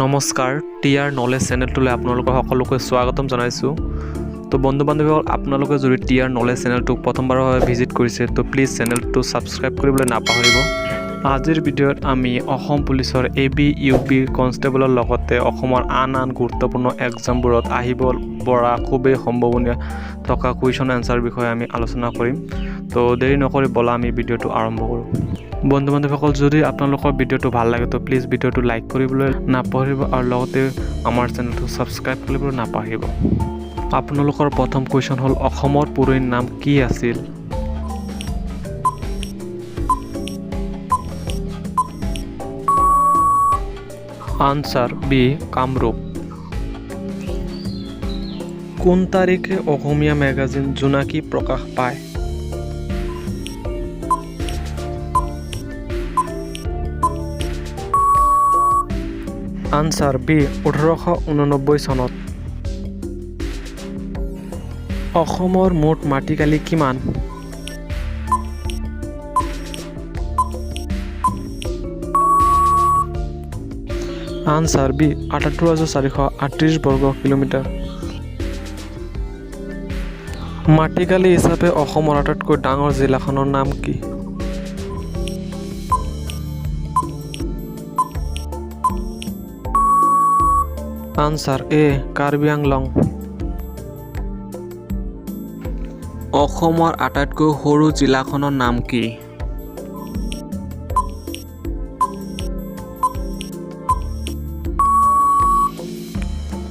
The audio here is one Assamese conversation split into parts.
নমস্কাৰ টিআৰ নলেজ চেনেলটোলৈ আপোনালোকক সকলোকে স্বাগতম জনাইছোঁ। তো বন্ধু বান্ধৱীসকল, আপোনালোকে যদি টিআৰ নলেজ চেনেলটো প্ৰথমবাৰৰ বাবে ভিজিট কৰিছে তো প্লিজ চেনেলটো ছাবস্ক্ৰাইব কৰিবলৈ নাপাহৰিব। আজিৰ ভিডিঅ'ত আমি অসম পুলিচৰ AB UB কনষ্টেবলৰ লগতে অসমৰ আন গুৰুত্বপূৰ্ণ এক্সামবোৰত আহিব পৰা খুবেই সম্ভাৱনীয় থকা কুৱেশ্যন এনচাৰ বিষয়ে আমি আলোচনা কৰিম। তো দেৰি নকৰি বলা আমি ভিডিঅ'টো আৰম্ভ কৰোঁ। বন্ধু বান্ধৱীসকল, যদি আপোনালোকৰ ভিডিঅ'টো ভাল লাগে তো প্লিজ ভিডিঅ'টো লাইক কৰিবলৈ নাপাহৰিব আৰু লগতে আমাৰ চেনেলটো ছাবস্ক্ৰাইব কৰিবলৈ নাপাহৰিব। আপোনালোকৰ প্ৰথম কুৱেশ্যন হ'ল, অসমৰ পুৰণি নাম কি আছিল? Answer B Kamrup. কোন তাৰিখে অসমীয়া মেগাজিন জোনাকী প্ৰকাশ পায়? আনসাৰ বি 1889 চনত। অসমৰ মুঠ মাটিকালি কিমান? আনসাৰ বি ৭৮,৪৩৮ বৰ্গ কিলোমিটাৰ। মাটিকালি হিচাপে অসমৰ আটাইতকৈ ডাঙৰ জিলাখনৰ নাম কি? আনসাৰ এ কাৰ্বি আংলং। অসমৰ আটাইতকৈ সৰু জিলাখনৰ নাম কি?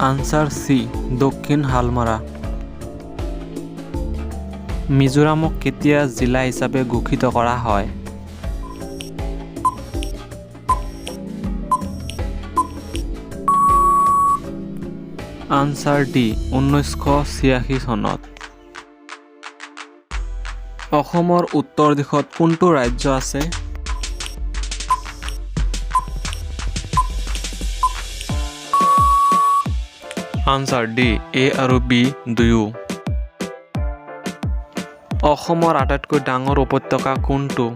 আনসাৰ চি দক্ষিণ হালমাৰা। মিজোৰামক কেতিয়া জিলা হিচাপে ঘোষিত কৰা হয়? আনসাৰ ডি 1986 চনত। অসমৰ উত্তৰ দিশত কোনটো ৰাজ্য আছে? আনসাৰ ডি এ আৰু বি দুয়ো। অসমৰ আটাইতকৈ ডাঙৰ উপত্যকা কোনটো?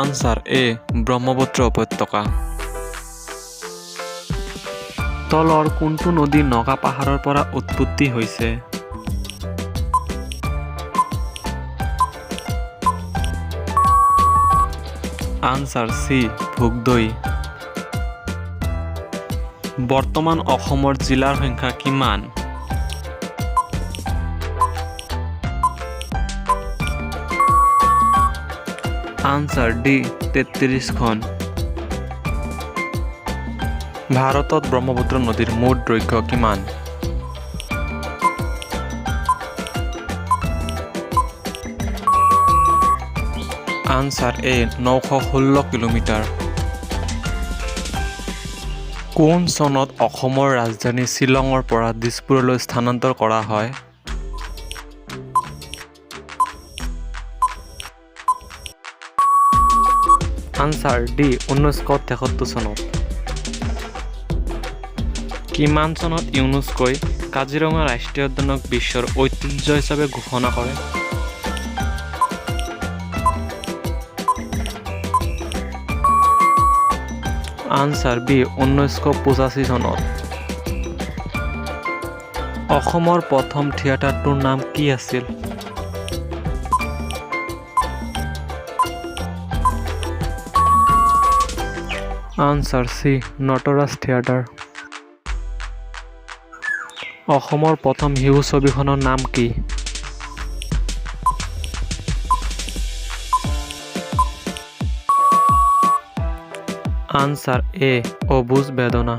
আনসাৰ এ ব্ৰহ্মপুত্ৰ উপত্যকা। তলৰ কোনটো নদী নগা পাহাৰৰ পৰা উৎপত্তি হৈছে? Answer C Bhogdoi. বৰ্তমান অসমৰ জিলাৰ সংখ্যা কিমান? আনসাৰ ডি 33খন। ভাৰতত ব্ৰহ্মপুত্ৰ নদীৰ মুঠ দৈৰ্ঘ্য কিমান? Answer A 916 kilometre. কোন চনত অসমৰ ৰাজধানী শ্বিলঙৰ পৰা দিছপুৰলৈ স্থানান্তৰ কৰা হয়? আনসাৰ ডি 1973 চনত। কিমান চনত ইউনেস্কোই কাজিৰঙা ৰাষ্ট্ৰীয় উদ্যানক বিশ্বৰ ঐতিহ্য হিচাপে ঘোষণা কৰে? আনসাৰ বি 1985 চনত। অসমৰ প্ৰথম থিয়েটাৰটোৰ নাম কি আছিল? Answer C Nataraj theatre. অসমৰ প্ৰথম শিশু ছবিখনৰ নাম কি? আনসাৰ এ অবুজ বেদনা।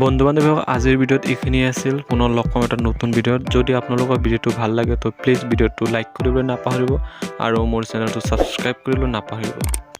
বন্ধু বান্ধৱীসকল, আজিৰ ভিডিঅ'ত এইখিনিয়ে আছিল। পুনৰ লগ পাম এটা নতুন ভিডিঅ'ত। যদি আপোনালোকৰ ভিডিঅ'টো ভাল লাগে তো প্লিজ ভিডিঅ'টো লাইক কৰিবলৈ নাপাহৰিব আৰু মোৰ চেনেলটো ছাবস্ক্ৰাইব কৰিবলৈ নাপাহৰিব।